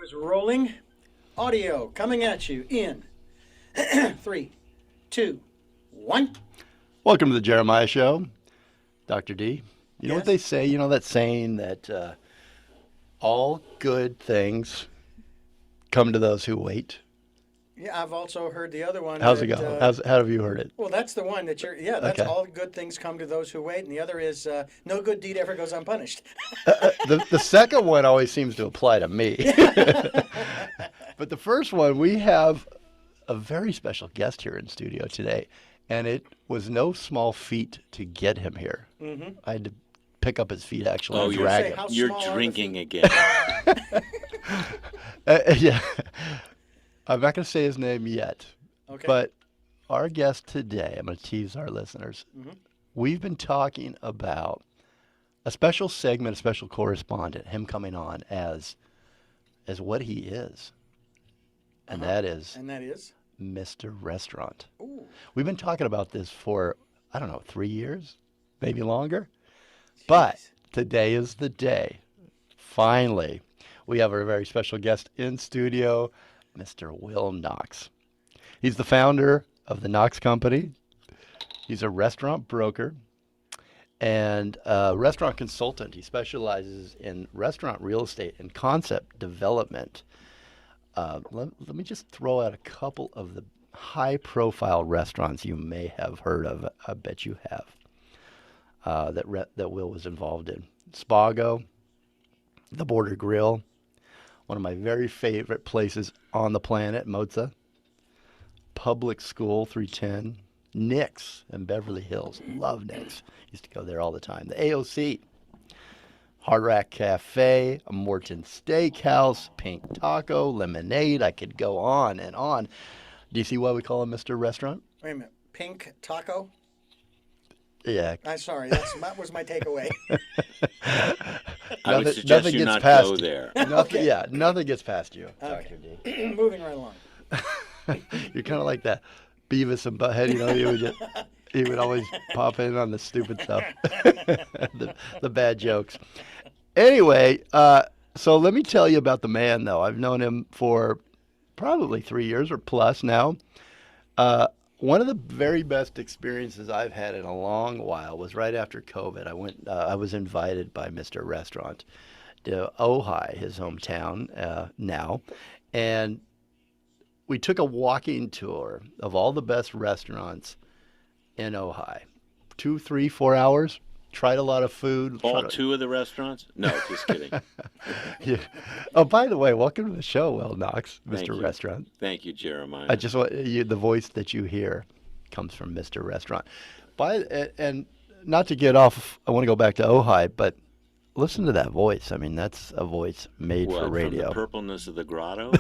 Is rolling. Audio coming at you in three, two, one. Welcome to the Jeremiah Show, Dr. D. You know what Yes? they say? You know that saying that all good things come to those who wait? Yeah, I've also heard the other one. How's it that, go? How have you heard it? Well, that's the one that you're. Yeah, that's Okay. all good things come to those who wait, and the other is no good deed ever goes unpunished. The second one always seems to apply to me. But the first one, we have a very special guest here in studio today, and it was no small feat to get him here. Mm-hmm. I had to pick up his feet, actually, Oh, and you're drag say, him. how You're small are the drinking feet? again. Yeah. I'm not going to say his name yet, Okay. but our guest today, I'm going to tease our listeners. Mhm. We've been talking about a special segment, a special correspondent, him coming on as what he is, and Uh-huh. that is And that is. Mr. Restaurant. Ooh. We've been talking about this for, I don't know, 3 years, maybe longer. But Jeez. today is the day. Finally, we have a very special guest in studio, Mr. Will Knox. He's the founder of the Knox Company. He's a restaurant broker and a restaurant consultant. He specializes in restaurant real estate and concept development. Let me just throw out a couple of the high-profile restaurants you may have heard of. I bet you have. That Will was involved in. Spago, the Border Grill, one of my very favorite places on the planet, Mozza, Public School 310, Nick's in Beverly Hills. Love Nick's. Used to go there all the time. The A.O.C., Hard Rack Cafe, a Morton Steakhouse, Pink Taco, Lemonade. I could go on and on. Do you see why we call him Mr. Restaurant? Wait a minute. Pink taco. Yeah. I'm sorry. That was my takeaway. I would Nothing- suggest nothing you gets not past go you. there. Nothing, Okay. Yeah, nothing gets past you, Okay. Dr. D. Moving right along. You're kind of like that Beavis and Butthead, you know. He would always pop in on the stupid stuff, the bad jokes. Anyway, so let me tell you about the man, though. I've known him for probably 3 years or plus now. One of the very best experiences I've had in a long while was right after COVID. I was invited by Mr. Restaurant to Ojai, his hometown now, and we took a walking tour of all the best restaurants in Ojai. 2, 3, 4 hours. Tried a lot of food. All tried- two of the restaurants? No, just kidding. Yeah. Oh, by the way, welcome to the show, Will Knox, Thank Mr. you. Restaurant. Thank you, Jeremiah. I just want the voice that you hear comes from Mr. Restaurant. And not to get off, I want to go back to Ojai, but listen to that voice. I mean, that's a voice made What, for radio. from the purpleness of the grotto?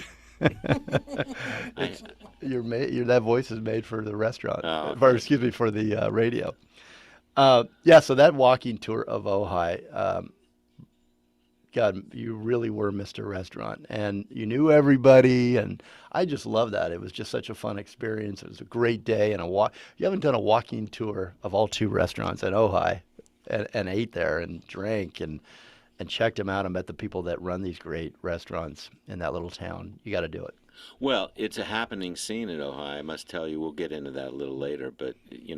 That voice is made for the restaurant, Oh, or excuse me, for the radio. Yeah, so that walking tour of Ojai, God, you really were Mr. Restaurant, and you knew everybody, and I just love that. It was just such a fun experience. It was a great day, and you haven't done a walking tour of all two restaurants in Ojai, and ate there and drank and checked them out and met the people that run these great restaurants in that little town. You got to do it. Well, it's a happening scene at Ojai. I must tell you, we'll get into that a little later. But,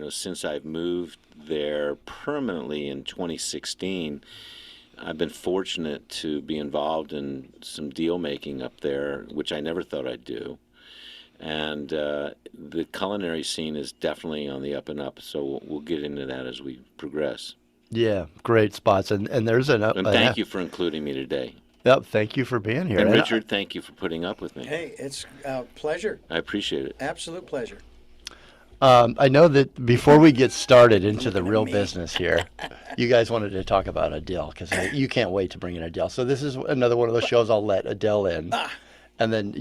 since I've moved there permanently in 2016, I've been fortunate to be involved in some deal making up there, which I never thought I'd do. And the culinary scene is definitely on the up and up. So we'll get into that as we progress. Yeah, great spots, and there's And thank you for including me today. Yep, thank you for being here. And And Richard, thank you for putting up with me. Hey, it's a pleasure. I appreciate it. Absolute pleasure. I know that before we get started into the real business here, you guys wanted to talk about Adele because you can't wait to bring in Adele. So this is another one of those shows I'll let Adele in. And then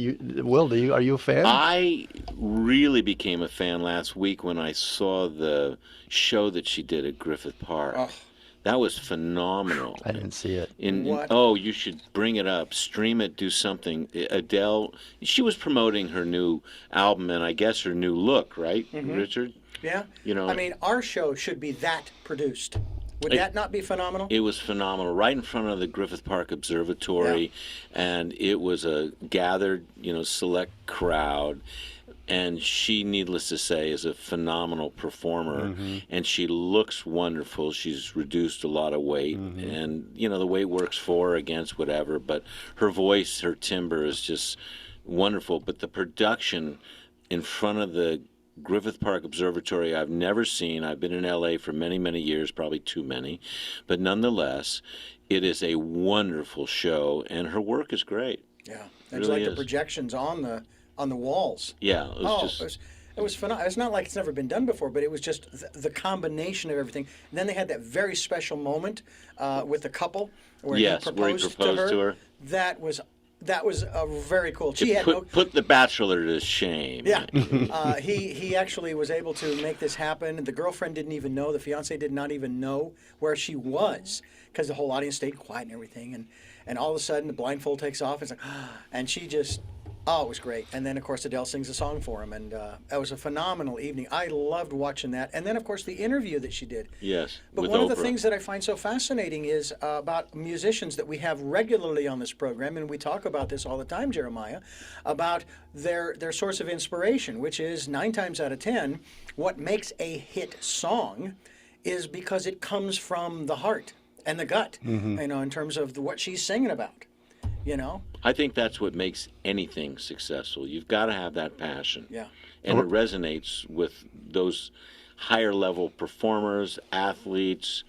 Will, are you a fan? I really became a fan last week when I saw the show that she did at Griffith Park. Oh. That was phenomenal. I didn't see it. What? Oh, you should bring it up, stream it, do something. Adele, she was promoting her new album and I guess her new look, right, Richard? Yeah. You know, I mean, our show should be that produced. Would that not be phenomenal? It was phenomenal, right in front of the Griffith Park Observatory, and it was a gathered, select crowd. And she, needless to say, is a phenomenal performer, and she looks wonderful. She's reduced a lot of weight, and the weight works for or against whatever. But her voice, her timbre is just wonderful. But the production in front of the Griffith Park Observatory, I've never seen. I've been in L.A. for many, many years, probably too many, but nonetheless, it is a wonderful show, and her work is great. Yeah, It it's really like the is. projections on the walls. Yeah, it was just. It was phenomenal. It's not like it's never been done before, but it was just the combination of everything. And then they had that very special moment with the couple where Yes, he where he proposed, proposed to her. That was very cool. She had Put the Bachelor to shame. Yeah, he actually was able to make this happen. The girlfriend didn't even know. The fiance did not even know where she was because the whole audience stayed quiet and everything. And all of a sudden the blindfold takes off. It's like, and she just. Oh, it was great. And then, of course, Adele sings a song for him. And that was a phenomenal evening. I loved watching that. And then, of course, the interview that she did. Yes. But with one of the Oprah. things that I find so fascinating is about musicians that we have regularly on this program, and we talk about this all the time, Jeremiah, about their source of inspiration, which is 9 times out of 10, what makes a hit song is because it comes from the heart and the gut, in terms of what she's singing about. I think that's what makes anything successful. You've got to have that passion. Yeah. And it resonates with those higher level performers, athletes,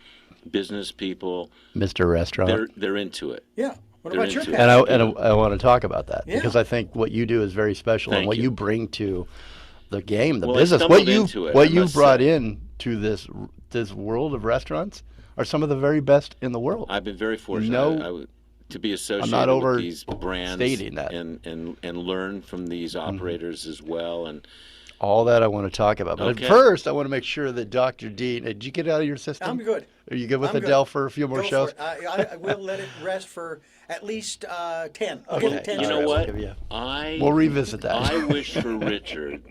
business people. Mr. Restaurant. They're into it. Yeah. What They're about your into it. passion? And I want to talk about that Yeah. because I think what you do is very special, and Thank what you. you bring to the game, the Well, I business, stumbled into it, what I you must brought say. in to this world of restaurants are some of the very best in the world. I've been very fortunate No, to be associated not with these brands overstating that. and learn from these operators as well. And All that I want to talk about. But Okay. at first, I want to make sure that Dr. D, did you get out of your system? I'm good. Are you good with I'm Adele good. for a few more Go shows? for it. I will let it rest for at least 10. I'll give it 10 you know shows. what? We'll give you- I We'll revisit that. I wish for Richard.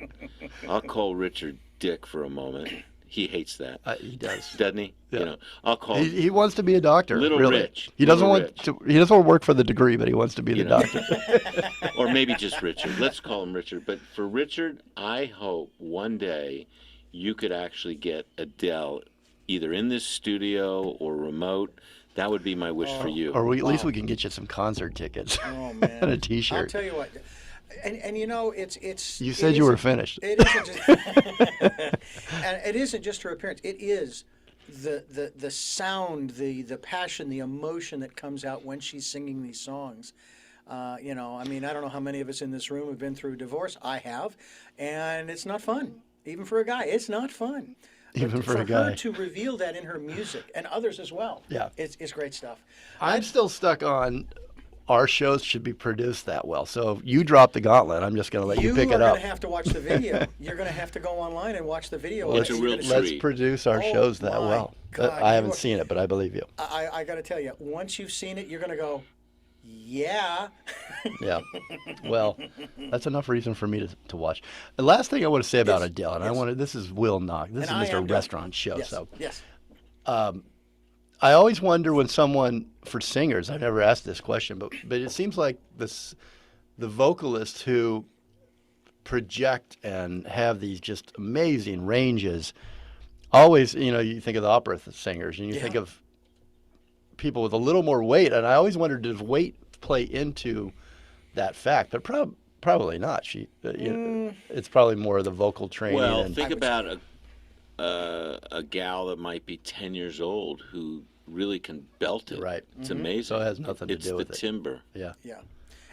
I'll call Richard Dick for a moment. He hates that, He does. doesn't he? Yeah. I'll call He wants to be a doctor. Little really. Rich. He doesn't Little want Rich. to. He doesn't want to work for the degree, but he wants to be the doctor. or maybe just Richard. Let's call him Richard. But for Richard, I hope one day you could actually get Adele either in this studio or remote. That would be my wish for you. Or at least we can get you some concert tickets Oh, man. and a I'll T-shirt. tell you what. And it's. You it said you were isn't- finished. It isn't just, and it isn't just her appearance. It is the sound, the passion, the emotion that comes out when she's singing these songs. I mean, I don't know how many of us in this room have been through divorce. I have, and it's not fun. Even for a guy, it's not fun. Even But for a her guy. to reveal that in her music and others as well. Yeah. It's great stuff. I'm still stuck on our shows should be produced that well. So if you drop the gauntlet, I'm just going to let you pick are it up. going to have to watch the video. You're going to have to go online and watch the video. It's a You're real gonna Let's treat. produce our Oh, shows that my well. God, I haven't you are- seen it, but I believe you. I got to tell you, once you've seen it, you're going to go, yeah. Yeah. Well, that's enough reason for me to watch. The last thing I want to say about Yes, Adele, and yes. this is Will Knox. This And I is am Mr. done. Restaurant Show. Yes. So Yes. I always wonder when someone, for singers, I've never asked this question, but it seems like the vocalists who project and have these just amazing ranges, always, you think of the opera singers and you think Yeah. of people with a little more weight, and I always wondered, does weight play into that fact? But probably not. It's probably more of the vocal training. Well, and, think about a gal that might be 10 years old who really can belt it. Right. It's amazing. So it has nothing to it's do with the it. timbre. yeah. Yeah.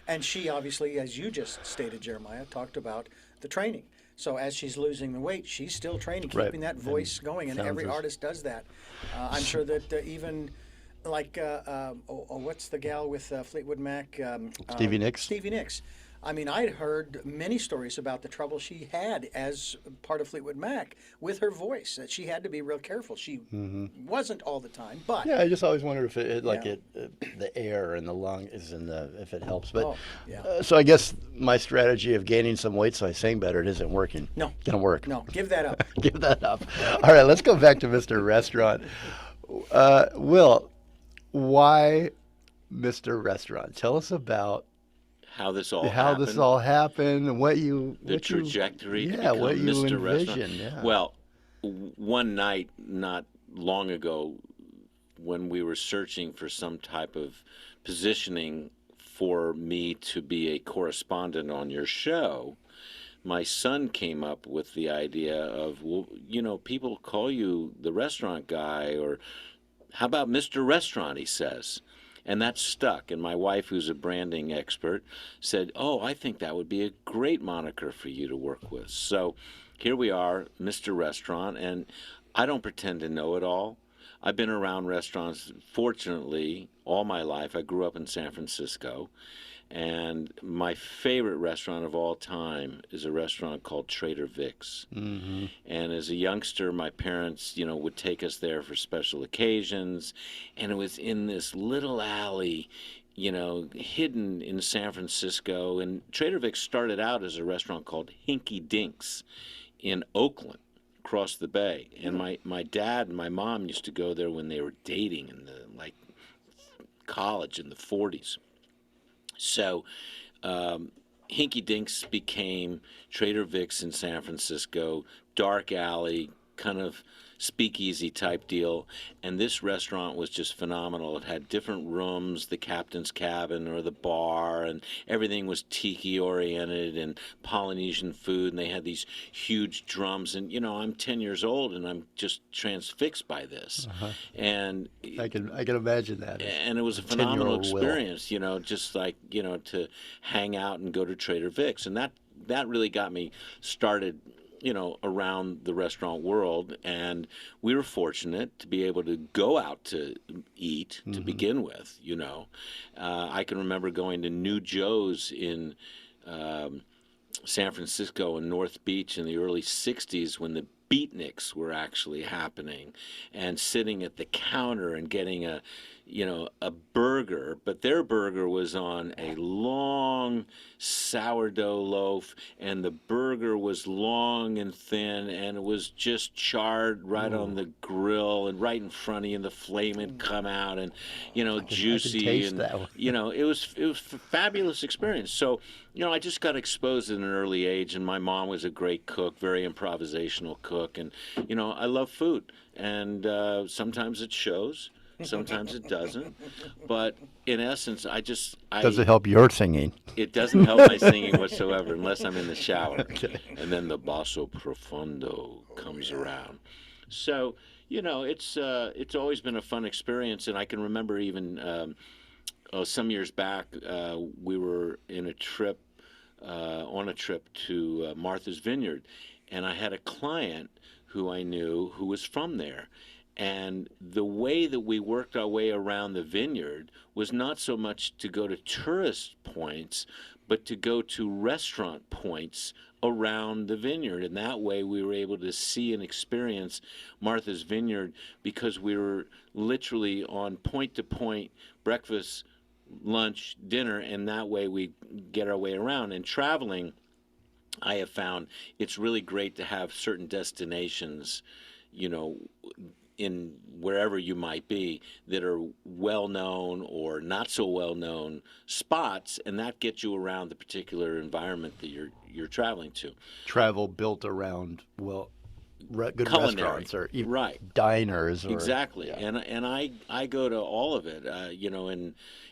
And she obviously, as you just stated, Jeremiah, talked about the training. So as she's losing the weight, she's still training, Right. keeping that voice going. And sounds every as- artist does that. I'm sure that even like, what's the gal with Fleetwood Mac? Stevie Nicks? Stevie Nicks. I mean, I'd heard many stories about the trouble she had as part of Fleetwood Mac with her voice, that she had to be real careful. She wasn't all the time, but Yeah, I just always wondered if Yeah. the air and the lung is if it helps. But Oh, yeah. so I guess my strategy of gaining some weight so I sing better, it isn't working. No. Gonna work. no, give that up. Give that up. All right, let's go back to Mr. Restaurant. Will, why Mr. Restaurant? Tell us about How this all how this happened, all happened and the trajectory to yeah, what become you Mr. Restaurant. envisioned. Yeah. Well, one night not long ago, when we were searching for some type of positioning for me to be a correspondent on your show, my son came up with the idea of, well, people call you the restaurant guy, or how about Mr. Restaurant, he says. And that stuck. And my wife, who's a branding expert, said, oh, I think that would be a great moniker for you to work with. So here we are, Mr. Restaurant. And I don't pretend to know it all. I've been around restaurants, fortunately, all my life. I grew up in San Francisco. And my favorite restaurant of all time is a restaurant called Trader Vic's. Mm-hmm. And as a youngster, my parents, would take us there for special occasions. And it was in this little alley, hidden in San Francisco. And Trader Vic's started out as a restaurant called Hinky Dinks in Oakland, across the bay. And my dad and my mom used to go there when they were dating in the college in the 40s. So Hinky Dinks became Trader Vic's in San Francisco, dark alley, kind of speakeasy type deal. And this restaurant was just phenomenal. It had different rooms, the captain's cabin or the bar, and everything was tiki oriented and Polynesian food. And they had these huge drums. And, I'm 10 years old and I'm just transfixed by this. Uh-huh. And I can imagine that. And it was a phenomenal experience, just to hang out and go to Trader Vic's. And that really got me started, around the restaurant world. And we were fortunate to be able to go out to eat to begin with, I can remember going to New Joe's in San Francisco and North Beach in the early 60s when the beatniks were actually happening, and sitting at the counter and getting a burger, but their burger was on a long sourdough loaf, and the burger was long and thin, and it was just charred right on the grill and right in front of you, and the flame had come out, and juicy, I can taste and that one. it was a fabulous experience. So I just got exposed at an early age, and my mom was a great cook, very improvisational cook, and I love food, and sometimes it shows. Sometimes it doesn't, but in essence, Does it help your singing? It doesn't help my singing whatsoever unless I'm in the shower, Okay. and then the basso profundo comes around. So it's always been a fun experience, and I can remember even some years back we were on a trip to Martha's Vineyard, and I had a client who I knew who was from there. And the way that we worked our way around the vineyard was not so much to go to tourist points, but to go to restaurant points around the vineyard. And that way we were able to see and experience Martha's Vineyard, because we were literally on point-to-point breakfast, lunch, dinner, and that way we get our way around. And traveling, I have found it's really great to have certain destinations, in wherever you might be, that are well-known or not so well-known spots, and that gets you around the particular environment that you're traveling to. Travel built around good Culinary, restaurants or even right. diners. Exactly, Yeah. and I go to all of it.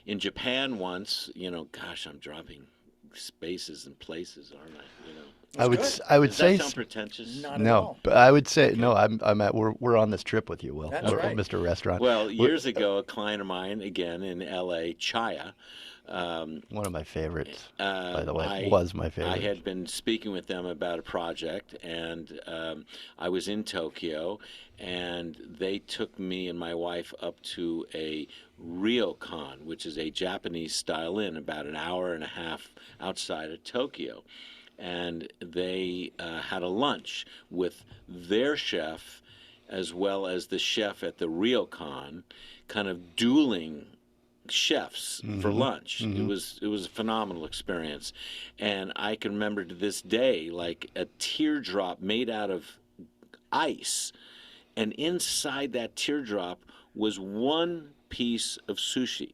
In Japan once, gosh, I'm dropping spaces and places, aren't I? I would good. I would Does say that sound pretentious? Not at no, all. but I would say no. We're on this trip with you, Will. That's We're right. Mr. Restaurant. Well, years ago, a client of mine, again in L.A., Chaya. One of my favorites, by By the way, was my favorite. I had been speaking with them about a project, and I was in Tokyo, and they took me and my wife up to a ryokan, which is a Japanese-style inn, about an hour and a half outside of Tokyo. And they had a lunch with their chef as well as the chef at the ryokan, kind of dueling chefs for lunch. It was a phenomenal experience, and I can remember to this day like a teardrop made out of ice, and inside that teardrop was one piece of sushi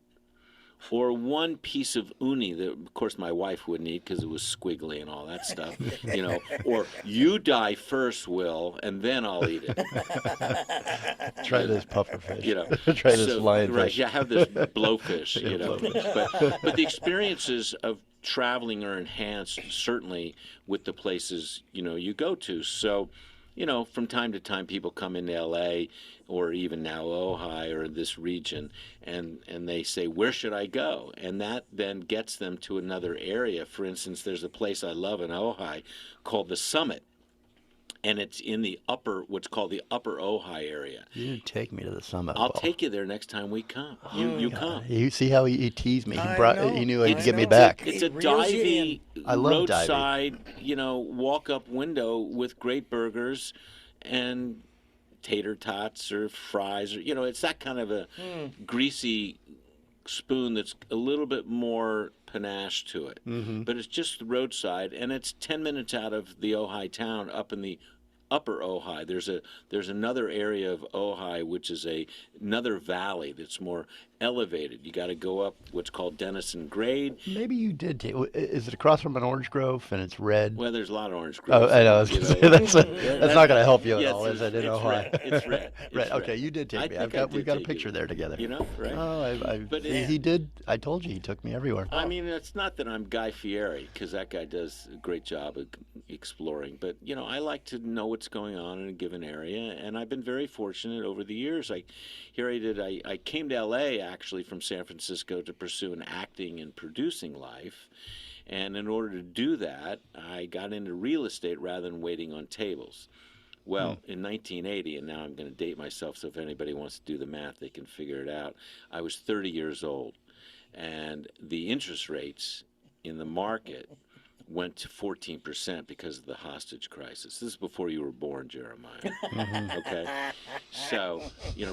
or one piece of uni that, of course, my wife wouldn't eat because it was squiggly and all that stuff, or you die first, Will, and then I'll eat it. Try this pufferfish. You know, Try this lionfish. right? Yeah, have this blowfish. Yeah, But the experiences of traveling are enhanced certainly with the places you go to. So, from time to time, people come into L.A. or even now Ojai or this region, and they say, where should I go? And that then gets them to another area. For instance, there's a place I love in Ojai called the Summit, and it's in what's called the Upper Ojai area. You didn't take me to the Summit. I'll take you there next time we come. You come. You see how he teased me? He knew he'd get me know. back. It's a divey, I love roadside, walk-up window with great burgers and tater tots or fries. Or, it's that kind of a greasy spoon that's a little bit more panache to it. Mm-hmm. But it's just the roadside, and it's 10 minutes out of the Ojai town up in the Upper Ojai. There's another area of Ojai which is another valley that's more elevated. You got to go up what's called Denison Grade. Maybe you did take. Is it across from an orange grove and it's red? Well, there's a lot of orange groves. Oh, I know. I was gonna say, that's not going to help you at all, is it? In it's Ojai. red. It's red. It's Right. red. Okay, you did take me. We've got a picture there together. Right? Oh, But he did. I told you he took me everywhere. I mean, it's not that I'm Guy Fieri, because that guy does a great job of exploring. But, I like to know what's going on in a given area, and I've been very fortunate over the years. I came to L.A. actually from San Francisco to pursue an acting and producing life. And in order to do that, I got into real estate rather than waiting on tables. Well, in 1980, and now I'm going to date myself, so if anybody wants to do the math, they can figure it out. I was 30 years old, and the interest rates in the market went to 14% because of the hostage crisis. This is before you were born, Jeremiah. Okay? So,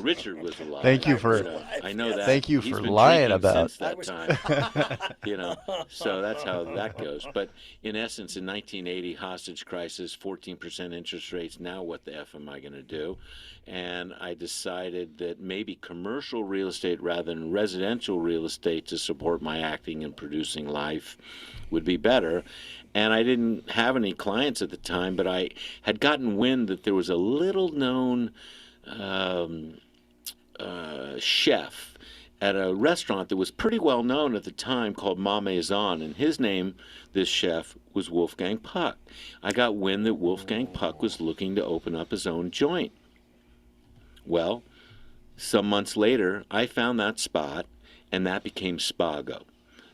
Richard was alive. Thank you for. I know that. Thank you He's for been lying drinking about. since that time. So that's how that goes. But in essence, in 1980, hostage crisis, 14% interest rates. Now what the F am I going to do? And I decided that maybe commercial real estate rather than residential real estate to support my acting and producing life would be better. And I didn't have any clients at the time, but I had gotten wind that there was a little-known chef at a restaurant that was pretty well known at the time called Ma Maison, and his name, this chef, was Wolfgang Puck. I got wind that Wolfgang Puck was looking to open up his own joint. Well, some months later, I found that spot, and that became Spago.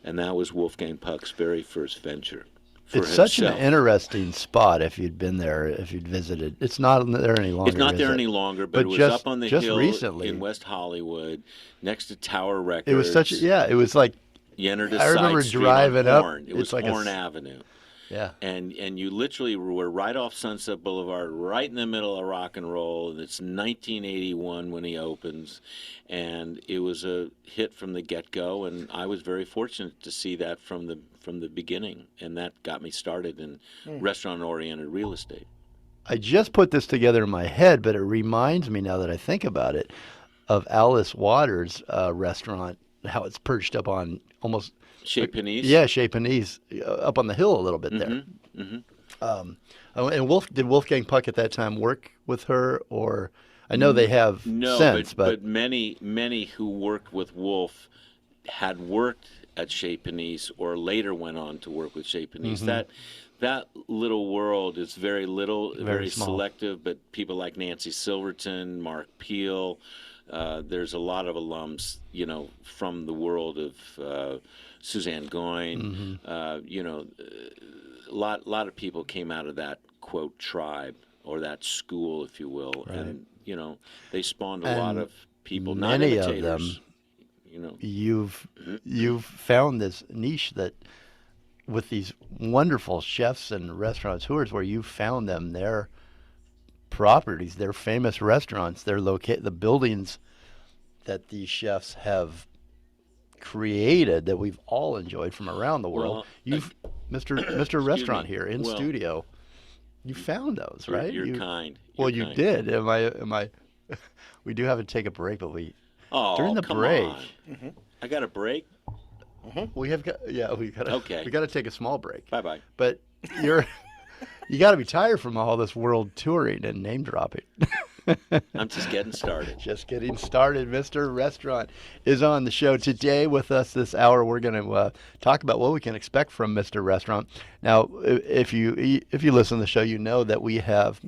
And that was Wolfgang Puck's very first venture. It's such an interesting spot if you'd been there, if you'd visited. It's not there any longer. It's not there any longer, but it was just, up on the just hill recently, in West Hollywood, next to Tower Records. It was such, it was like, you entered a I remember side street driving on up. Horn. It was like Horn Avenue. Yeah. And you literally were right off Sunset Boulevard, right in the middle of rock and roll. It's 1981 when he opens, and it was a hit from the get-go. And I was very fortunate to see that from the beginning, and that got me started in restaurant-oriented real estate. I just put this together in my head, but it reminds me now that I think about it of Alice Waters' restaurant, how it's perched up on almost. Chez Panisse? Yeah, Chez Panisse, up on the hill a little bit there. Mm-hmm. And did Wolfgang Puck at that time work with her, or I know they have since, but many who worked with Wolf had worked at Chez Panisse or later went on to work with Chez Panisse. Mm-hmm. That little world is very little, very small. selective, but people like Nancy Silverton, Mark Peel, there's a lot of alums, from the world of Suzanne Goyne. A lot of people came out of that, quote, tribe or that school, if you will. Right. And, they spawned a lot of people, not many of imitators. them, you've found this niche that with these wonderful chefs and restaurateurs where you found them, their properties, their famous restaurants, the buildings that these chefs have created that we've all enjoyed from around the world. Mr. Restaurant here in studio, you found those, right? You're kind. You did. Am I We do have to take a break, but Oh, during the come break, on. I got a break? we gotta Okay. we gotta take a small break. Bye-bye. But you gotta be tired from all this world touring and name dropping. I'm just getting started. Just getting started. Mr. Restaurant is on the show today with us this hour. We're going to talk about what we can expect from Mr. Restaurant. Now, if you listen to the show, you know that we have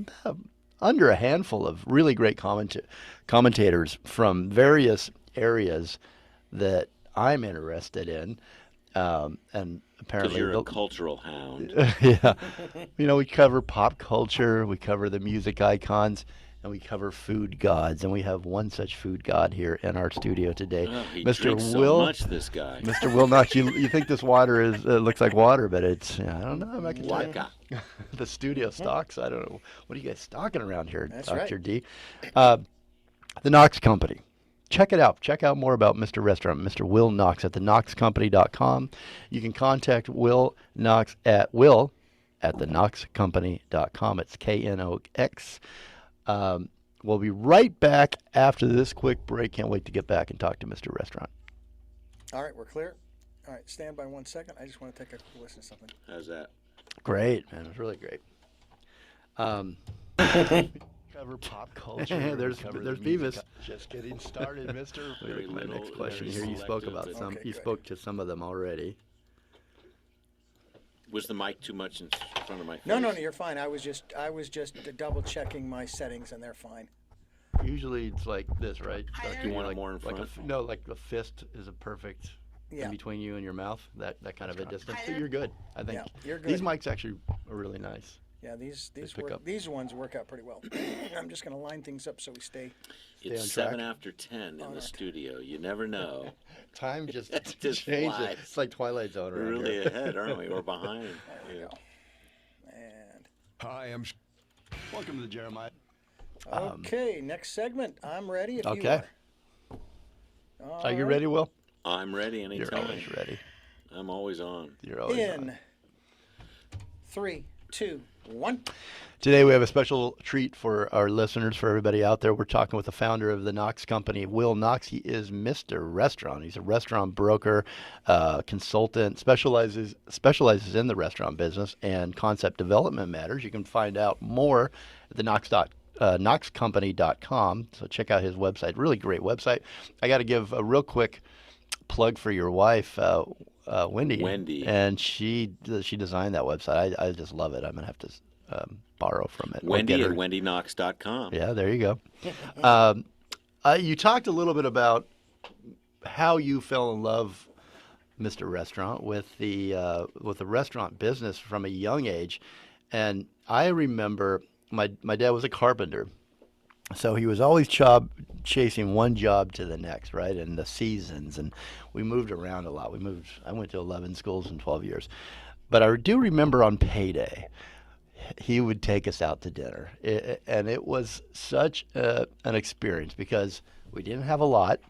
under a handful of really great commentators from various areas that I'm interested in, and Because apparently you're a cultural hound. yeah, we cover pop culture, we cover the music icons, and we cover food gods, and we have one such food god here in our studio today. Oh, he Mr. drinks so much, this guy. Mr. Will Knox. You think this water looks like water, but it's I don't know. I'm not gonna tell you. Vodka. The studio stocks. I don't know. What are you guys stocking around here, That's Dr. right. D? The Knox Company. Check it out. Check out more about Mr. Restaurant, Mr. Will Knox at theknoxcompany.com. You can contact Will Knox at will@theknoxcompany.com. It's KNOX. We'll be right back after this quick break. Can't wait to get back and talk to Mr. Restaurant. All right, we're clear. All right, stand by 1 second. I just want to take a listen to something. How's that? Great, man. It was really great. Cover pop culture. there's Beavis. Just getting started, Mr. Very My little, next question very here. You spoke selective, about but- some. Okay, You good. spoke to some of them already. Was the mic too much in front of my face? No, you're fine. I was just double checking my settings, and they're fine. Usually it's like this, right? Do you want it more in like front? no, like the fist is a perfect Yeah. in between you and your mouth. That kind of a distance. So you're good. I think Yeah, you're these good. mics actually are really nice. Yeah, these pick work, up. these ones work out pretty well. I'm just going to line things up so we stay. on It's track. 7 after 10 in On the our- studio. You never know. Time just Just changes. flies. It's like Twilight Zone We're around really here. ahead, aren't we? We're behind. There we Yeah. go. And Hi, welcome to the Jeremiah. okay, next segment. I'm ready if Okay. you are. Are you ready, Will? I'm ready You're anytime. always ready. I'm always on. You're always on. In 3, 2, 1. Today we have a special treat for our listeners, for everybody out there. We're talking with the founder of the Knox Company, Will Knox. He is Mr. Restaurant. He's a restaurant broker, consultant, specializes in the restaurant business and concept development matters. You can find out more at the knoxcompany.com. So check out his website. Really great website. I got to give a real quick plug for your wife, Wendy. Wendy. And she designed that website. I just love it. I'm gonna have to borrow from it. or Wendy get at her- wendyknox.com. Yeah, there you go. You talked a little bit about how you fell in love, Mr. Restaurant, with the restaurant business from a young age, and I remember my dad was a carpenter, so he was always chasing one job to the next, right? And the seasons, and we moved around a lot. I went to 11 schools in 12 years, but I do remember on payday, he would take us out to dinner, and it was such an experience because we didn't have a lot,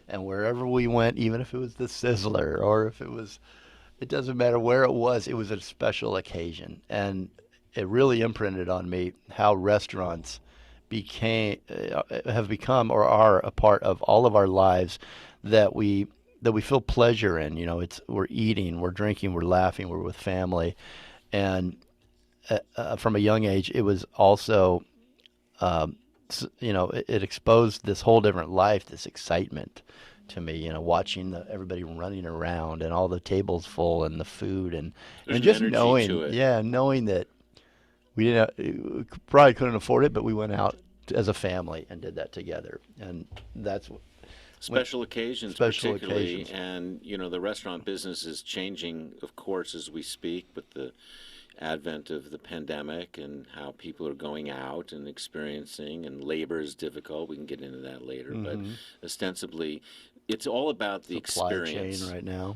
and wherever we went, even if it was the Sizzler or if it doesn't matter where it was a special occasion, and it really imprinted on me how restaurants have become or are a part of all of our lives, that we feel pleasure in. We're eating, we're drinking, we're laughing, we're with family, and from a young age, it was also, it exposed this whole different life, this excitement to me, watching everybody running around and all the tables full and the food and There's an just energy knowing, to it. knowing that we probably couldn't afford it, but we went out as a family and did that together. And that's Special occasions, Special particularly, occasions. and the restaurant business is changing, of course, as we speak, with the advent of the pandemic and how people are going out and experiencing, and labor is difficult. We can get into that later, but ostensibly, it's all about the supply experience. chain right now.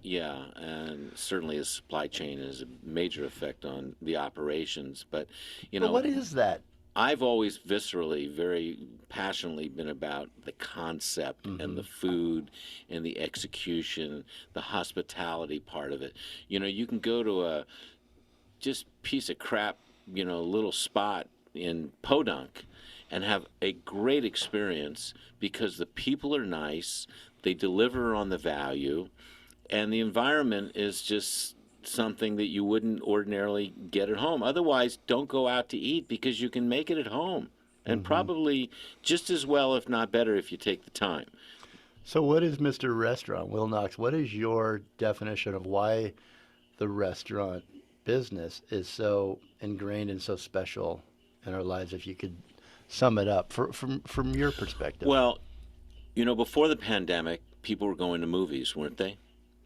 Yeah, and certainly the supply chain has a major effect on the operations. But But what is that? I've always viscerally, very passionately been about the concept and the food and the execution, the hospitality part of it. You can go to a just piece of crap, little spot in Podunk, and have a great experience because the people are nice, they deliver on the value, and the environment is just something that you wouldn't ordinarily get at home. Otherwise, don't go out to eat because you can make it at home, and probably just as well, if not better, if you take the time. So what is Mr. Restaurant, Will Knox? What is your definition of why the restaurant business is so ingrained and so special in our lives? If you could sum it up from your perspective. Well, before the pandemic, people were going to movies, weren't they?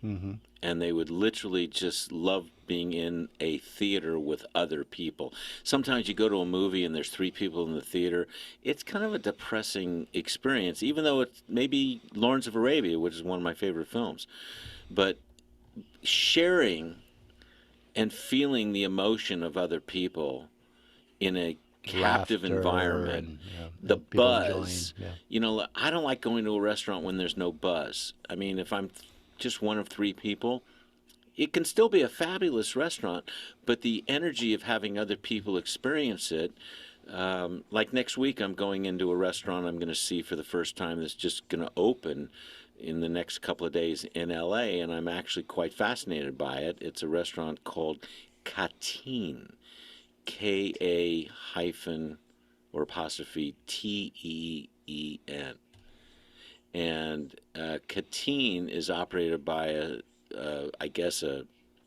Mm-hmm. And they would literally just love being in a theater with other people. Sometimes you go to a movie and there's 3 people in the theater. It's kind of a depressing experience, even though it's maybe Lawrence of Arabia, which is one of my favorite films. But sharing and feeling the emotion of other people in a captive Laughter environment, and, the and people buzz. enjoying, I don't like going to a restaurant when there's no buzz. I mean, if I'm just one of 3 people, it can still be a fabulous restaurant, but the energy of having other people experience it, like next week I'm going into a restaurant I'm going to see for the first time that's just going to open in the next couple of days in LA, and I'm actually quite fascinated by it. It's a restaurant called Katine, K-A hyphen or apostrophe T-E-E-N. And Katine is operated by I guess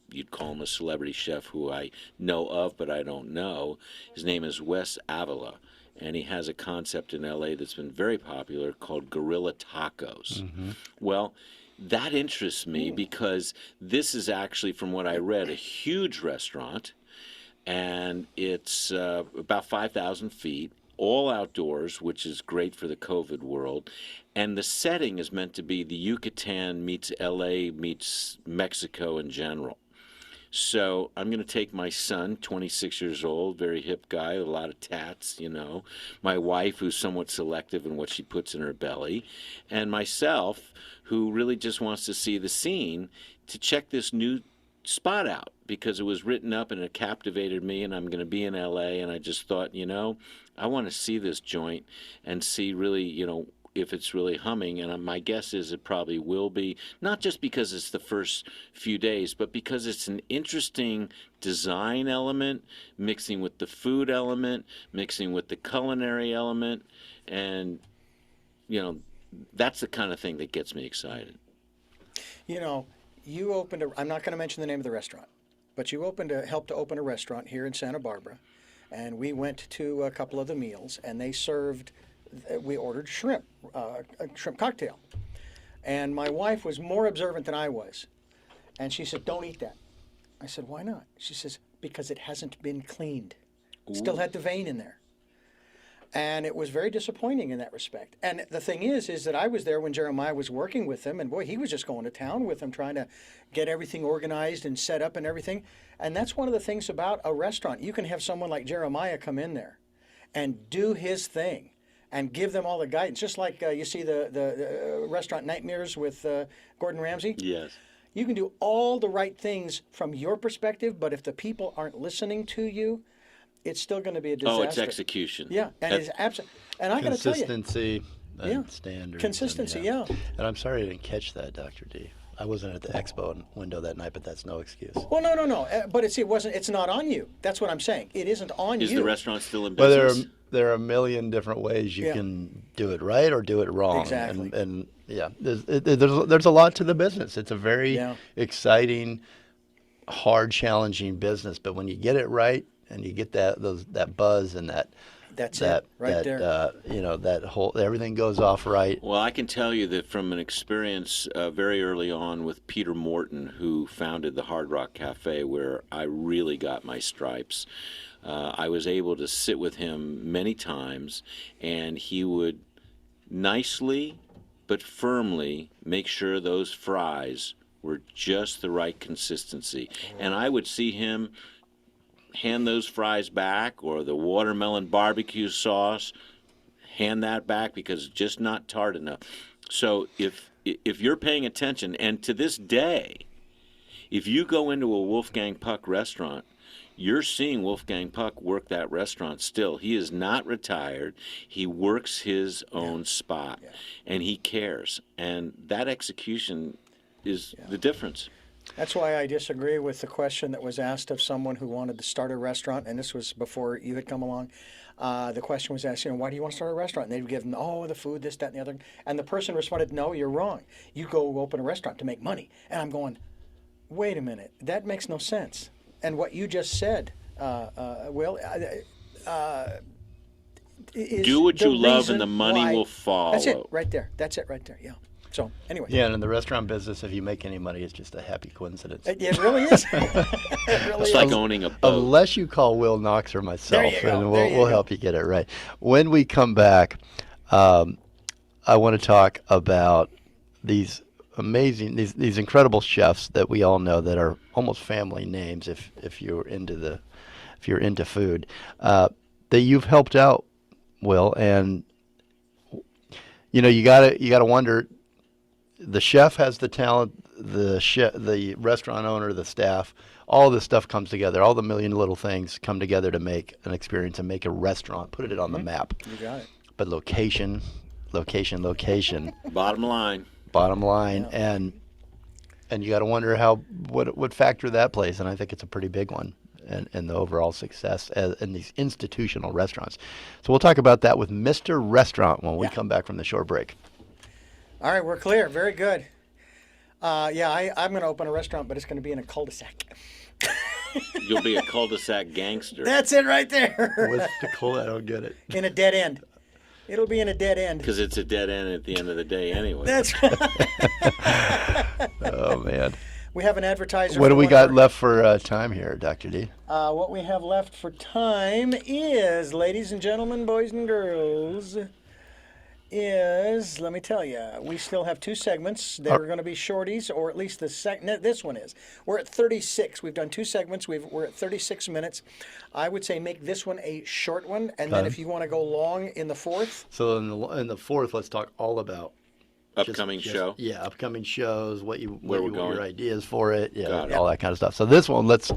you'd call him a celebrity chef who I know of, but I don't know. His name is Wes Avila, and he has a concept in LA that's been very popular called Guerrilla Tacos. Mm-hmm. Well, that interests me because this is actually, from what I read, a huge restaurant, and it's about 5,000 feet, all outdoors, which is great for the COVID world. And the setting is meant to be the Yucatan meets LA meets Mexico in general. So I'm going to take my son, 26 years old, very hip guy, with a lot of tats, my wife, who's somewhat selective in what she puts in her belly, and myself, who really just wants to see the scene, to check this new spot out because it was written up and it captivated me, and I'm going to be in LA, and I just thought, I want to see this joint and see really, if it's really humming, and my guess is it probably will be, not just because it's the first few days, but because it's an interesting design element, mixing with the food element, mixing with the culinary element, and, that's the kind of thing that gets me excited. You opened I'm not going to mention the name of the restaurant, but you helped to open a restaurant here in Santa Barbara, and we went to a couple of the meals, and we ordered shrimp, a shrimp cocktail. And my wife was more observant than I was. And she said, "Don't eat that." I said, "Why not?" She says, "Because it hasn't been cleaned. Still had the vein in there." And it was very disappointing in that respect. And the thing is that I was there when Jeremiah was working with them, and boy, he was just going to town with them, trying to get everything organized and set up and everything. And that's one of the things about a restaurant. You can have someone like Jeremiah come in there and do his thing and give them all the guidance, just like you see the restaurant Nightmares with Gordon Ramsay. Yes. You can do all the right things from your perspective, but if the people aren't listening to you, it's still going to be a disaster. Oh, it's execution. Yeah, and it's absolutely. And I got to tell you, consistency and standards. Consistency, yeah. And I'm sorry I didn't catch that, Dr. D. I wasn't at the expo window that night, but that's no excuse. Well, no. But it wasn't. It's not on you. That's what I'm saying. It isn't on you. Is the restaurant still in But business? there are a million different ways you can do it right or do it wrong. Exactly. And yeah, there's a lot to the business. It's a very exciting, hard, challenging business. But when you get it right and you get that buzz and that everything goes off right. Well, I can tell you that from an experience very early on with Peter Morton, who founded the Hard Rock Cafe, where I really got my stripes. I was able to sit with him many times, and he would nicely but firmly make sure those fries were just the right consistency. And I would see him hand those fries back, or the watermelon barbecue sauce, hand that back because it's just not tart enough. So if you're paying attention, and to this day, If you go into a Wolfgang Puck restaurant, you're seeing Wolfgang Puck work that restaurant still. He is not retired. He works his own spot, and he cares. And that execution is the difference. That's why I disagree with the question that was asked of someone who wanted to start a restaurant, and this was before you had come along. The question was asked, why do you want to start a restaurant? And they'd give them, the food, this, that, and the other. And the person responded, no, you're wrong. You go open a restaurant to make money. And I'm going, wait a minute, that makes no sense. And what you just said, Will, is do what the you love reason and the money why- will follow. That's it right there. That's it right there. Yeah. So anyway. Yeah, and in the restaurant business, if you make any money, it's just a happy coincidence. It really is. It really It's is. like owning a boat. Unless you call Will Knox or myself, There you go, and there you we'll go. help you get it right. When we come back, I want to talk about these amazing, these incredible chefs that we all know that are almost family names if you're into food, that you've helped out, Will, and you gotta wonder. The chef has the talent, the restaurant owner, the staff, all this stuff comes together. All the million little things come together to make an experience and make a restaurant, put it on the map. You got it. But location, Bottom line. bottom line, and you got to wonder what factor that plays, and I think it's a pretty big one in the overall success in these institutional restaurants. So we'll talk about that with Mr. Restaurant when we come back from the short break. All right, we're clear. Very good. I'm going to open a restaurant, but it's going to be in a cul-de-sac. You'll be a cul-de-sac gangster. That's it right there. What's the cool? I don't get it. In a dead end. It'll be in a dead end. Because it's a dead end at the end of the day anyway. That's Oh man. We have an advertiser. What do for we one got of our- left for time here, Dr. D? What we have left for time is, ladies and gentlemen, boys and girls, let me tell you, we still have two segments. They're going to be shorties, or at least this one is. We're at 36. We've done two segments. We're at 36 minutes. I would say make this one a short one, and then if you want to go long in the fourth. So in the fourth, let's talk all about Upcoming show. Yeah, upcoming shows, what Where we're going. your ideas for it, Got it. all that kind of stuff. So this one, let's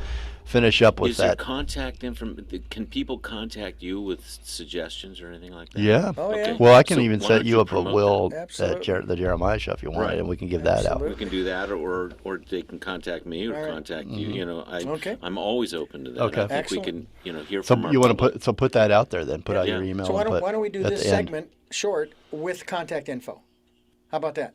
finish up with Is there that. contact information? Can people contact you with suggestions or anything like that? Yeah. Oh, yeah. Okay. Well, I can So even why set don't you up with promote Will that? at Absolutely. the Jeremiah Show if you want, Right. and we can give that out. We can do that, or they can contact me or All right. contact Mm-hmm. you. You know, Okay. I'm always open to that. Okay. I think Excellent. we can, hear So from our you want to public. put that out there then? Put out Yeah. your email. So why and don't, put why don't we do at this the end. segment short with contact info? How about that?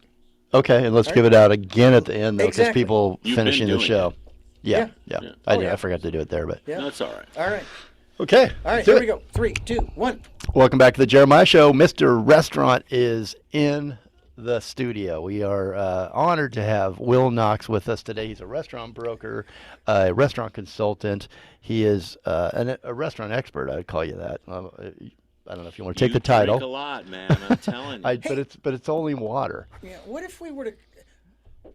Okay, and let's give it out again at the end though, because Exactly. people You've been finishing the doing show. it. Yeah. Yeah. I forgot to do it there, but Yeah. No, it's all right. All right. okay. All right, do here it. we go. 3, 2, 1. Welcome back to the Jeremiah Show. Mr. Restaurant is in the studio. We are honored to have Will Knox with us today. He's a restaurant broker, a restaurant consultant. He is a restaurant expert. I'd call you that. I don't know if you want to take the Drink a title. lot, man. I'm telling you. But it's only water. Yeah. What if we were to?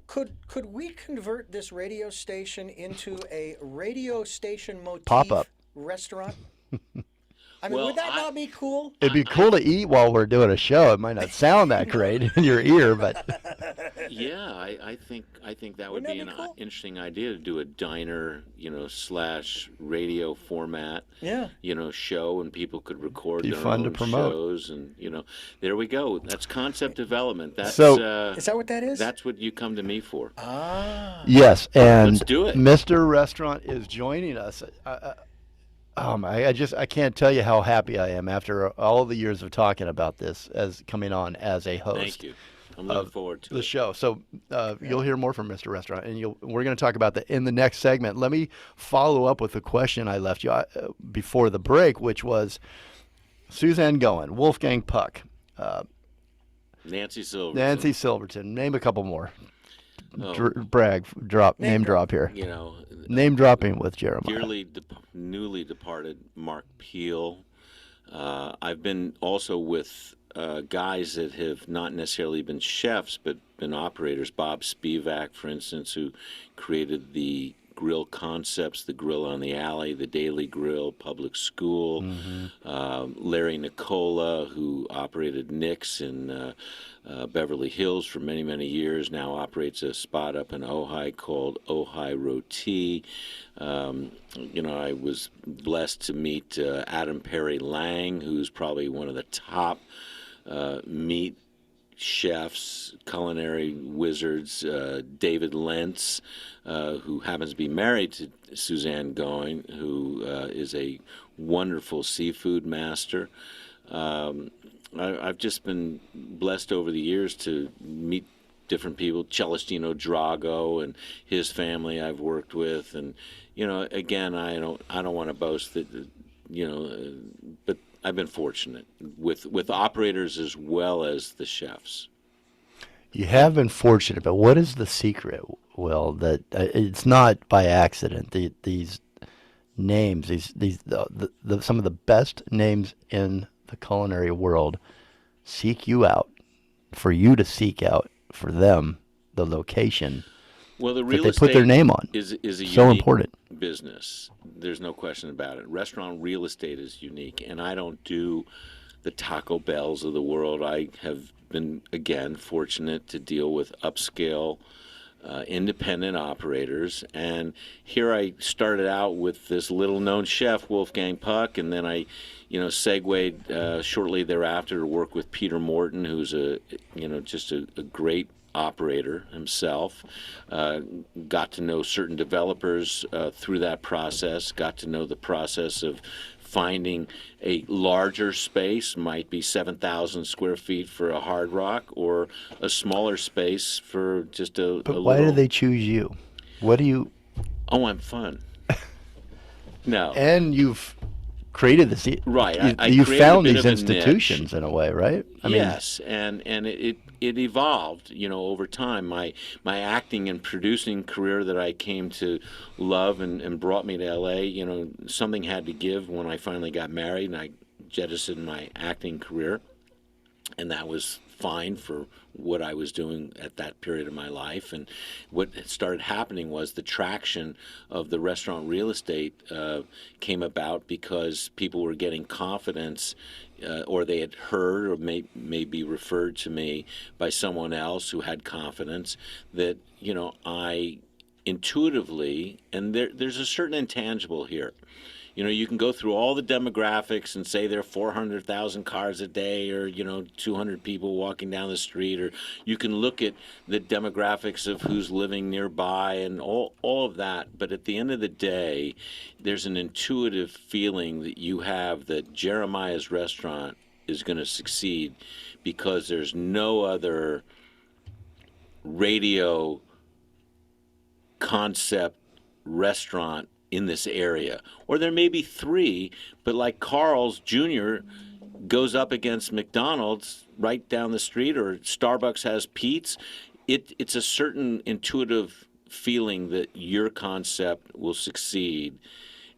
Could we convert this radio station into a radio station motif Pop-up. restaurant? I mean, Well, would that not be cool? It'd be cool to eat while we're doing a show. It might not sound that great in your ear, but Yeah, I think that would Wouldn't be that an be cool? interesting idea to do a diner, / radio format, Yeah. show, and people could record Be their fun to own promote. shows, and there we go. That's concept development. That's So- Is that what that is? that's what you come to me for. Ah. yes, and Let's do it. Mr. Restaurant is joining us. I can't tell you how happy I am after all the years of talking about this as coming on as a host. Thank you. I'm looking forward to The it. show. So you'll hear more from Mr. Restaurant, and we're going to talk about that in the next segment. Let me follow up with the question I left you before the break, which was Suzanne Goen, Wolfgang Puck, Nancy Silver. Nancy Silverton. Name a couple more. Oh, Name drop here. you know, Name dropping with Jeremiah. dearly newly departed Mark Peel. I've been also with guys that have not necessarily been chefs, but been operators. Bob Spivak, for instance, who created the grill concepts, the Grill on the Alley, the Daily Grill, Public School. Larry Nicola, who operated Nick's in Beverly Hills for many, many years, now operates a spot up in Ojai called Ojai Roti. I was blessed to meet Adam Perry Lang, who's probably one of the top meat chefs, culinary wizards. David Lentz, who happens to be married to Suzanne Going, who is a wonderful seafood master. I've just been blessed over the years to meet different people. Celestino Drago and his family I've worked with, and again, I don't want to boast that, but I've been fortunate with operators as well as the chefs. You have been fortunate, but what is the secret, Will? That it's not by accident. These names, some of the best names in the culinary world seek you out, for you to seek out for them the location Well, the that real they estate put their name on. is a So unique important. business. There's no question about it. Restaurant real estate is unique, and I don't do the Taco Bells of the world. I have been, again, fortunate to deal with upscale independent operators, and here I started out with this little-known chef, Wolfgang Puck, and then I, segued shortly thereafter to work with Peter Morton, who's just a great operator himself. Got to know certain developers through that process. Got to know the process of finding a larger space, might be 7,000 square feet for a Hard Rock, or a smaller space for just a But a why little. do they choose you? What do you? Oh, I'm fun. No. And you've created this. Right, I You created a found bit these of a niche. institutions in a way, right? Yes, and it evolved, over time. My acting and producing career that I came to love and brought me to L.A., something had to give when I finally got married, and I jettisoned my acting career, and that was fine for what I was doing at that period of my life. And what started happening was the traction of the restaurant real estate came about because people were getting confidence, or they had heard or may be referred to me by someone else who had confidence that, I intuitively, and there's a certain intangible here. You can go through all the demographics and say there are 400,000 cars a day, or 200 people walking down the street, or you can look at the demographics of who's living nearby and all of that. But at the end of the day, there's an intuitive feeling that you have that Jeremiah's restaurant is going to succeed because there's no other radio concept restaurant in this area. Or there may be three, but like Carl's Jr. goes up against McDonald's right down the street, or Starbucks has Pete's. It's a certain intuitive feeling that your concept will succeed,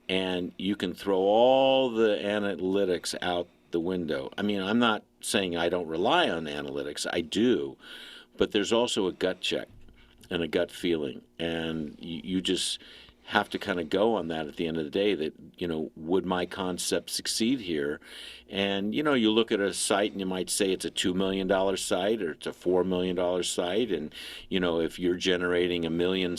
and you can throw all the analytics out the window. I mean, I'm not saying I don't rely on analytics. I do, but there's also a gut check and a gut feeling, and you just have to kind of go on that at the end of the day, that, would my concept succeed here? And, you look at a site and you might say it's a $2 million site, or it's a $4 million site. And, if you're generating $1.7 million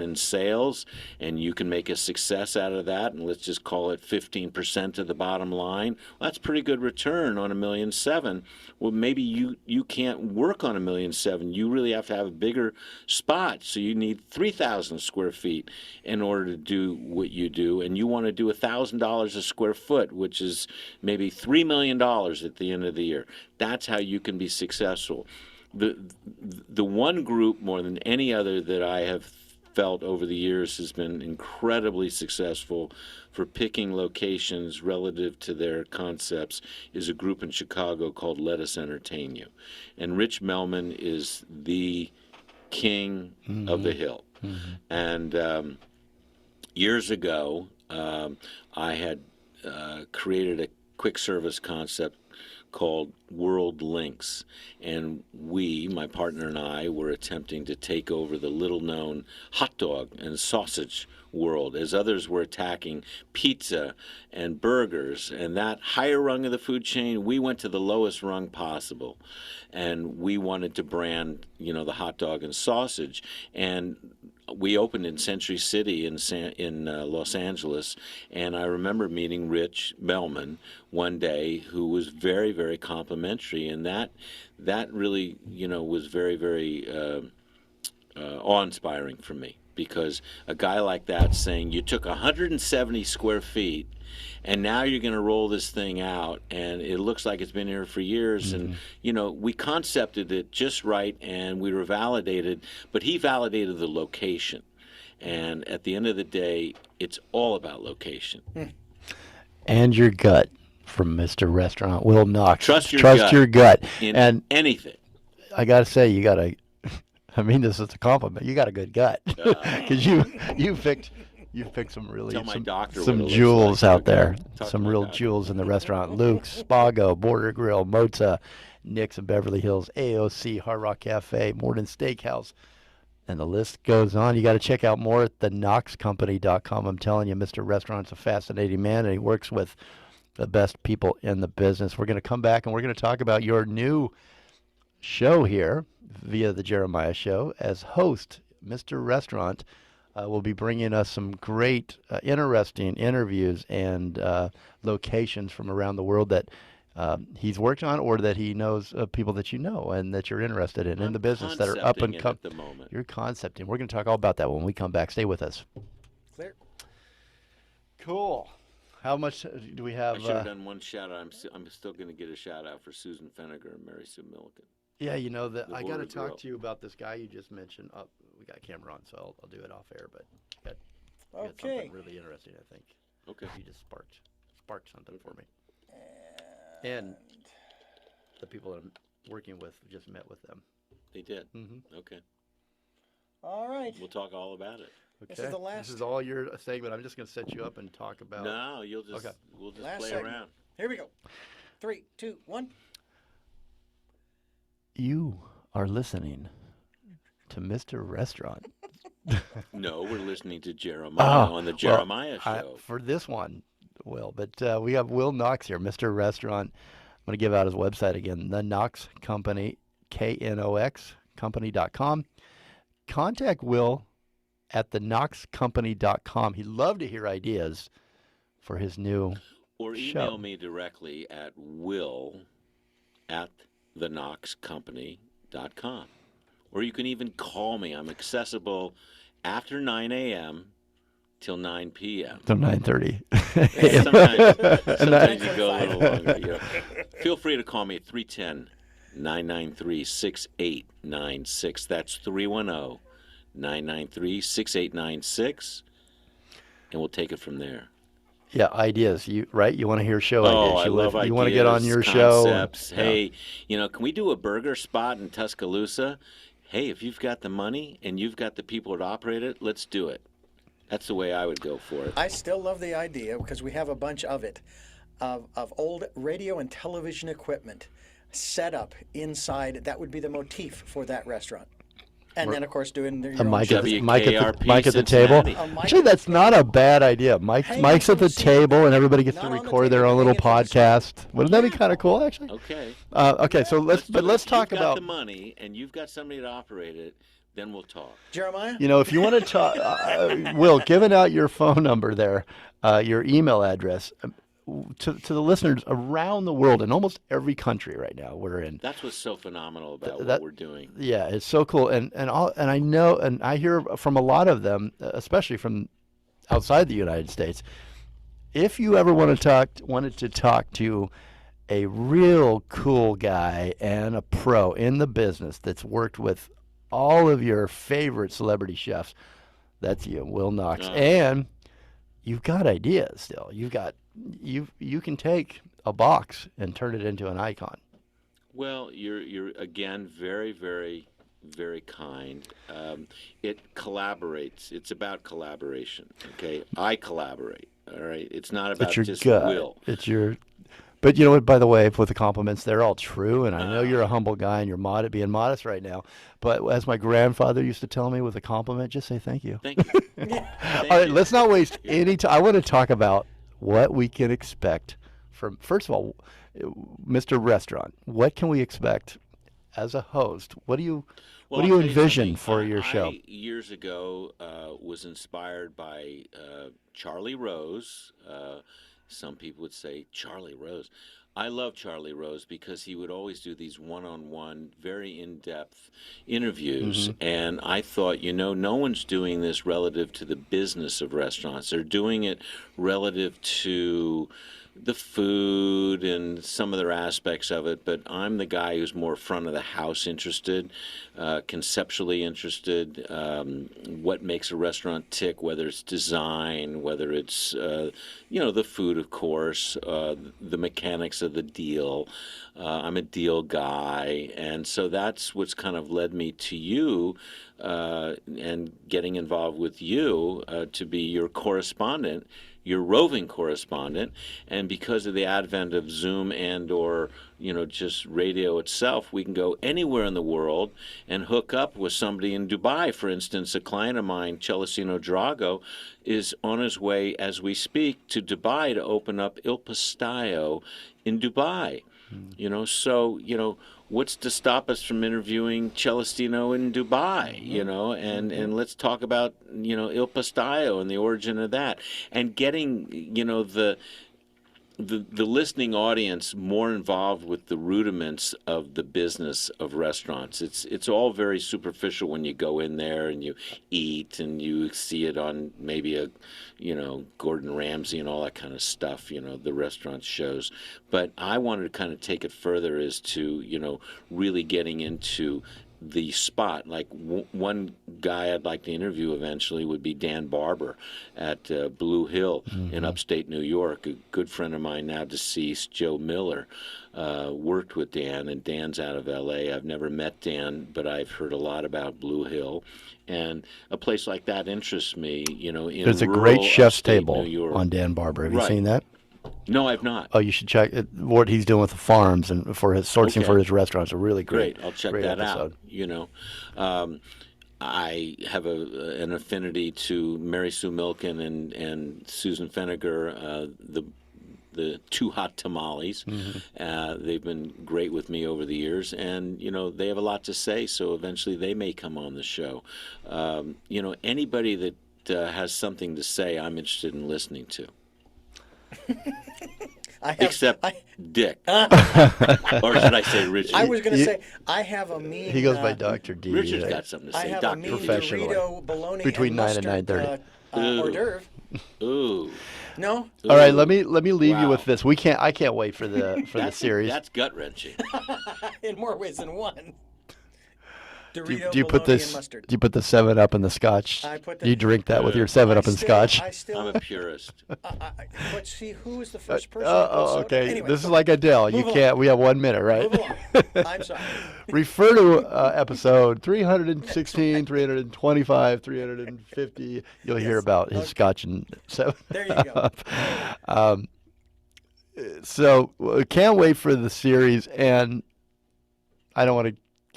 in sales and you can make a success out of that, and let's just call it 15% of the bottom line, well, that's pretty good return on $1.7 million. Well, maybe you can't work on $1.7 million. You really have to have a bigger spot. So you need 3,000 square feet in order to do what you do, and you want to do $1,000 a square foot, which is maybe $3 million at the end of the year. That's how you can be successful. The one group more than any other that I have felt over the years has been incredibly successful for picking locations relative to their concepts is a group in Chicago called Let Us Entertain You. And Rich Melman is the king of the hill. And years ago, I had created a quick service concept called World Links, and my partner and I, were attempting to take over the little-known hot dog and sausage world, as others were attacking pizza and burgers and that higher rung of the food chain. We went to the lowest rung possible, and we wanted to brand, the hot dog and sausage. And we opened in Century City in Los Angeles, and I remember meeting Rich Bellman one day, who was very, very complimentary, and that really, was very, very awe-inspiring for me, because a guy like that saying, you took 170 square feet and now you're going to roll this thing out, and it looks like it's been here for years. And we concepted it just right, and we were validated, but he validated the location. And at the end of the day, it's all about location. And your gut, from Mr. Restaurant Will Knox. Trust your gut in and anything. I got to say, you got to. I mean this as a compliment. You got a good gut, because you picked some really Tell my doctor some what it looks jewels like. out there. Okay. Talk to Some my real doctor. jewels in the restaurant. Luke's, Spago, Border Grill, Mozza, Nick's in Beverly Hills, A.O.C, Hard Rock Cafe, Morton Steakhouse, and the list goes on. You got to check out more at theknoxcompany.com. I'm telling you, Mr. Restaurant's a fascinating man, and he works with the best people in the business. We're going to come back and we're going to talk about your new show here via the Jeremiah Show. As host, Mr. Restaurant will be bringing us some great, interesting interviews and locations from around the world that he's worked on, or that he knows people that you know and that you're interested in the business, that are up and Concepting it coming. at the moment. You're concepting. We're going to talk all about that when we come back. Stay with us. Clear. Cool. How much do we have? I should have done one shout out. I'm still going to get a shout out for Susan Feniger and Mary Sue Milliken. Yeah, I got to Border talk Grill. to you about this guy you just mentioned. Oh, we got camera on, so I'll do it off air. But you got Okay. something really interesting, I think. Okay. You just sparked something for me. And the people that I'm working with, just met with them. They did. Mm-hmm. Okay. All right. We'll talk all about it. Okay. This is the last. This is all your segment. I'm just going to set you up and talk about. No, we'll just Last play segment. around. Here we go. 3, 2, 1. You are listening to Mr. Restaurant. No, we're listening to Jeremiah on the Jeremiah Well, Show. for this one, Will, but we have Will Knox here, Mr. Restaurant. I'm going to give out his website again, The Knox Company, KNOX company.com. Contact Will at theknoxcompany.com. He'd love to hear ideas for his new Or show. email me directly at will@theknoxcompany.com. Or you can even call me. I'm accessible after 9 a.m. till 9 p.m. till 9:30. Sometimes you go a little longer. Feel free to call me at 310-993-6896. That's 310-993-6896. And we'll take it from there. Yeah, ideas. You right? You want to hear show ideas. I You love ideas. You want to get on your show. Concepts. Yeah. Hey, can we do a burger spot in Tuscaloosa? Hey, if you've got the money and you've got the people that operate it, let's do it. That's the way I would go for it. I still love the idea, because we have a bunch of it, of old radio and television equipment set up inside. That would be the motif for that restaurant. And then, of course, doing your A own mic show. at the WKRP mic at the table. Cincinnati. Actually, that's not a bad idea. Mike's Hang at from the the ceiling. table, and everybody gets Not to on the record their table, own hang little it from the ceiling. podcast. Wouldn't that be kind of cool, actually? Okay. Okay, so let's do it. talk You've got about. the money and you've got somebody to operate it, then we'll talk. Jeremiah? If you want to talk, Will, giving out your phone number there, your email address, to the listeners around the world, in almost every country right now we're in. That's what's so phenomenal about that- what we're doing. Yeah, it's so cool, and I know, and I hear from a lot of them, especially from outside the United States. If you ever wanted to talk to a real cool guy and a pro in the business that's worked with all of your favorite celebrity chefs, that's you, Will Knox, and you've got ideas still. You can take a box and turn it into an icon. Well, you're again very, very, very kind. It collaborates. It's about collaboration. Okay, I collaborate. All right. It's not about It's your just gut. Will. It's your But you know what, by the way, with the compliments, they're all true, and I know you're a humble guy and you're being modest right now. But as my grandfather used to tell me with a compliment, just say thank you. Thank you. All right, let's not waste any time. I want to talk about what we can expect from, first of all, Mr. Restaurant. What can we expect as a host? What do you Well, what do I'll you tell envision something. for your show? I years ago was inspired by Charlie Rose. Some people would say Charlie Rose. I love Charlie Rose because he would always do these one-on-one, very in-depth interviews. And I thought, no one's doing this relative to the business of restaurants. They're doing it relative to the food and some other aspects of it, but I'm the guy who's more front of the house interested, conceptually interested, what makes a restaurant tick, whether it's design, whether it's, the food, of course, the mechanics of the deal. I'm a deal guy, and so that's what's kind of led me to you and getting involved with you to be your correspondent, your roving correspondent. And because of the advent of Zoom and or just radio itself, we can go anywhere in the world and hook up with somebody in Dubai. For instance, a client of mine, Celestino Drago, is on his way as we speak to Dubai to open up Il Pastaio in Dubai. So what's to stop us from interviewing Celestino in Dubai, and let's talk about, Il Pastaio and the origin of that, and getting, the listening audience more involved with the rudiments of the business of restaurants. It's all very superficial when you go in there and you eat and you see it on maybe a, Gordon Ramsay and all that kind of stuff, the restaurant shows. But I wanted to kind of take it further as to, really getting into the spot. Like one guy I'd like to interview eventually would be Dan Barber at Blue Hill in upstate New York. A good friend of mine, now deceased, Joe Miller, worked with Dan, and Dan's out of L.A. I've never met Dan, but I've heard a lot about Blue Hill. And a place like that interests me, in There's a rural great chef's upstate table New York. on Dan Barber. Have you Right. seen that? No, I've not. Oh, you should check it, what he's doing with the farms and for his sourcing for his restaurants. A really great. I'll check great that episode. out. I have an affinity to Mary Sue Milken and Susan Feniger, the Two Hot Tamales. They've been great with me over the years, and they have a lot to say. So eventually, they may come on the show. Anybody that has something to say, I'm interested in listening to. Except Dick. Or should I say Richard? I was going to say, I have a mean... He goes by Dr. D. Richard's got something to I say. have Dr. a mean Professionally. Dorito, bologna, Between and 9 and mustard, 9:30. hors d'oeuvre. Ooh. No? All right, Ooh. let me leave you Wow. with this. I can't wait for the series. That's gut-wrenching. In more ways than one. Dorito, Do you put bologna, and this? mustard. Do you put the 7-Up in the Scotch? I put Do you drink that with your I 7-Up and Scotch? I still... I'm a purist. but see, who is the first person? to put soda? Okay. Anyway, This is like Adele. You move can't. We have 1 minute, right? Move along. I'm sorry. Refer to episode 316, 325, 350. You'll hear about his Scotch and 7. There you go. So can't wait for the series, and I don't want to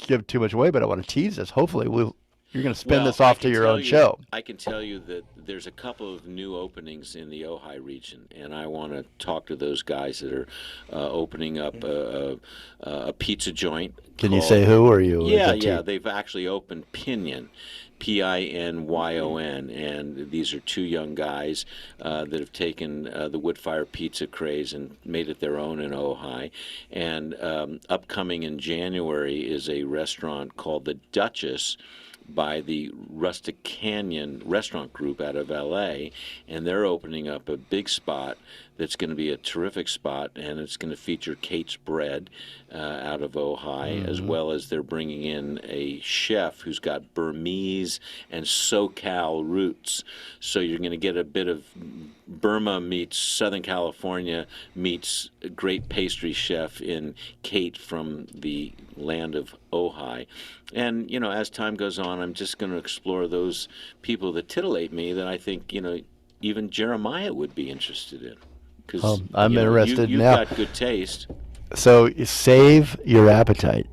give too much away, but I want to tease this. Hopefully, you're going to spin this off to your own show. I can tell you that there's a couple of new openings in the Ojai region, and I want to talk to those guys that are opening up a pizza joint. Can you say who, or you? Yeah. They've actually opened Pinyon, Pinyon, and these are two young guys that have taken the wood fire pizza craze and made it their own in Ojai. And upcoming in January is a restaurant called the Duchess by the Rustic Canyon Restaurant Group out of L.A., and they're opening up a big spot that's going to be a terrific spot, and it's going to feature Kate's Bread out of Ojai, as well as they're bringing in a chef who's got Burmese and SoCal roots. So you're going to get a bit of Burma meets Southern California meets a great pastry chef in Kate from the land of Ojai. And, as time goes on, I'm just going to explore those people that titillate me that I think, even Jeremiah would be interested in. Because I'm interested you've now. got good taste. So save your appetite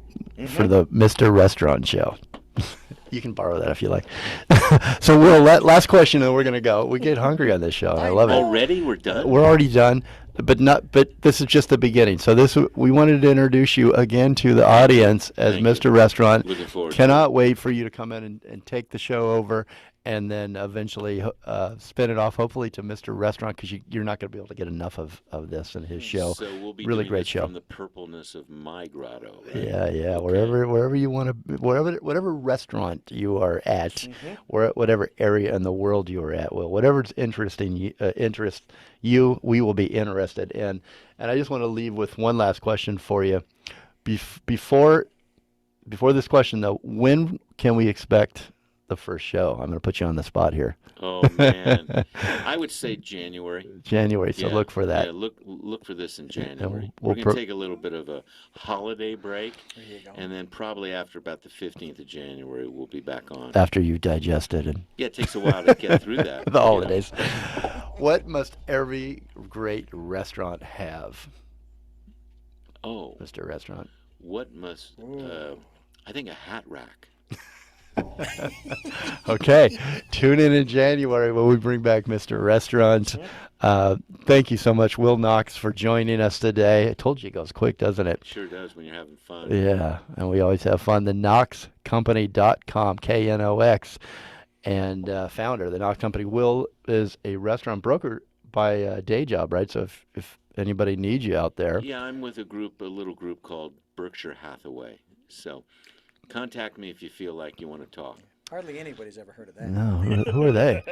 for the Mr. Restaurant Show. You can borrow that if you like. So, Will, last question, and we're going to go. We get hungry on this show, and I love it. Already? We're done? We're already done, but this is just the beginning. So we wanted to introduce you again to the audience as Thank Mr. you. Restaurant. Looking forward to Cannot wait for you to come in and take the show over, and then eventually spin it off, hopefully, to Mr. Restaurant, because you're not going to be able to get enough of this and his show. So we'll be really doing great this show. from the purpleness of my grotto, right? Yeah. Okay. Wherever you want to, whatever restaurant you are at, whatever area in the world you are at, well, whatever's interests you, we will be interested in. And I just want to leave with one last question for you. Before this question, though, when can we expect the first show? I'm going to put you on the spot here. Oh man, I would say January. January, so Yeah, look for that. Yeah, look for this in January. we'll We're gonna take a little bit of a holiday break, and then probably after about the 15th of January, we'll be back on. After you've digested and Yeah, it takes a while to get through that. the holidays. What must every great restaurant have, Oh, Mr. Restaurant? what must? I think a hat rack. Okay, tune in January when we bring back Mr. Restaurant. Thank you so much, Will Knox, for joining us today. I told you it goes quick, doesn't it? Sure does when you're having fun. Yeah, and we always have fun. The KnoxCompany.com, K-N-O-X, and founder. The Knox Company. Will is a restaurant broker by day job, right? So if anybody needs you out there. Yeah, I'm with a little group called Berkshire Hathaway. So contact me if you feel like you want to talk. Hardly anybody's ever heard of that. No, who are they?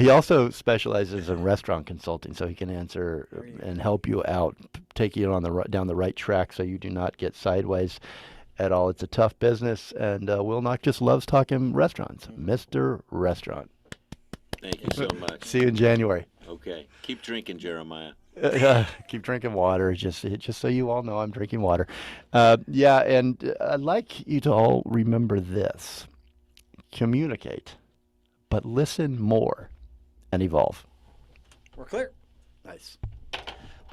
He also specializes in restaurant consulting, so he can answer and help you out, take you down the right track so you do not get sideways at all. It's a tough business, and Will Knox just loves talking restaurants. Mr. Restaurant. Thank you so much. See you in January. Okay. Keep drinking, Jeremiah. Keep drinking water. Just so you all know, I'm drinking water. Yeah, and I'd like you to all remember this. Communicate, but listen more and evolve. We're clear. Nice.